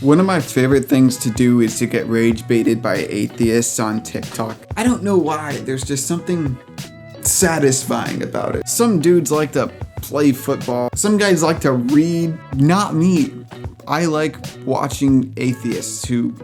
One of my favorite things to do is to get rage baited by atheists on TikTok. I don't know why, there's just something satisfying about it. Some dudes like to play football. Some guys like to read. Not me. I like watching atheists who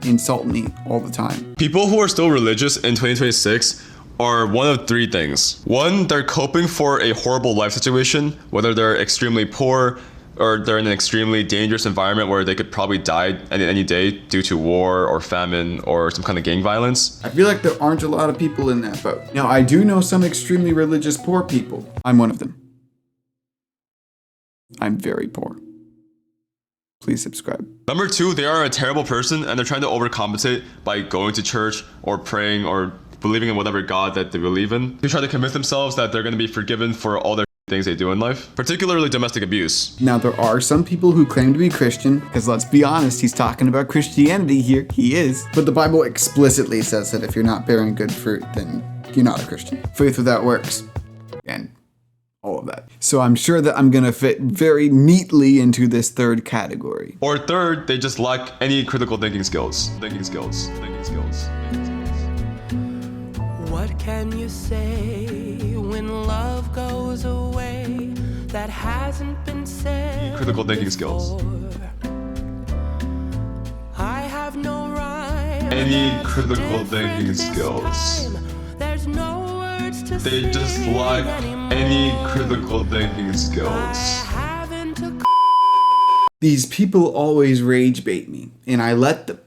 insult me all the time. People who are still religious in 2026 are one of three things. One, they're coping for a horrible life situation, whether they're extremely poor or they're in an extremely dangerous environment where they could probably die any day due to war or famine or some kind of gang violence. I feel like there aren't a lot of people in that boat. Now, I do know some extremely religious poor people. I'm one of them. I'm very poor. Please subscribe. Number two, they are a terrible person and they're trying to overcompensate by going to church or praying or believing in whatever God that they believe in. They try to convince themselves that they're going to be forgiven for all their things they do in life, particularly domestic abuse. Now, there are some people who claim to be Christian, because let's be honest, he's talking about Christianity here. He is. But the Bible explicitly says that if you're not bearing good fruit, then you're not a Christian. Faith without works. And all of that. So I'm sure that I'm gonna fit very neatly into this third category. Or third, they just lack any critical thinking skills. What can you say when love goes away that hasn't been said? Critical thinking skills. I have no rhyme. Any critical thinking skills. There's no words to They say just lack any critical thinking skills. These people always rage bait me, and I let them.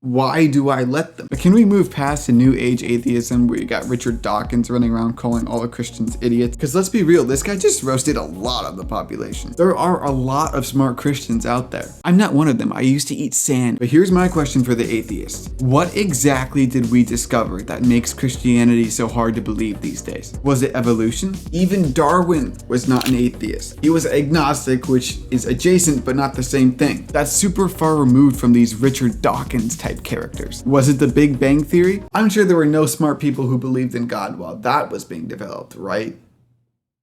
Why do I let them? But can we move past the new age atheism where you got Richard Dawkins running around calling all the Christians idiots? Because let's be real, this guy just roasted a lot of the population. There are a lot of smart Christians out there. I'm not one of them. I used to eat sand. But here's my question for the atheists. What exactly did we discover that makes Christianity so hard to believe these days? Was it evolution? Even Darwin was not an atheist. He was agnostic, which is adjacent but not the same thing. That's super far removed from these Richard Dawkins type characters. Was it the Big Bang Theory? I'm sure there were no smart people who believed in God while that was being developed, right?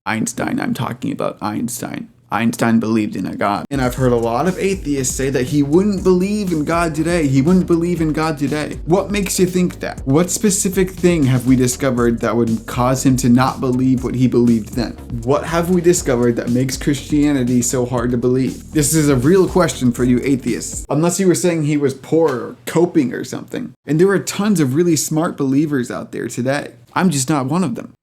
Einstein, I'm talking about Einstein. Einstein believed in a God. And I've heard a lot of atheists say that he wouldn't believe in God today. He wouldn't believe in God today. What makes you think that? What specific thing have we discovered that would cause him to not believe what he believed then? What have we discovered that makes Christianity so hard to believe? This is a real question for you atheists. Unless you were saying he was poor or coping or something. And there are tons of really smart believers out there today. I'm just not one of them.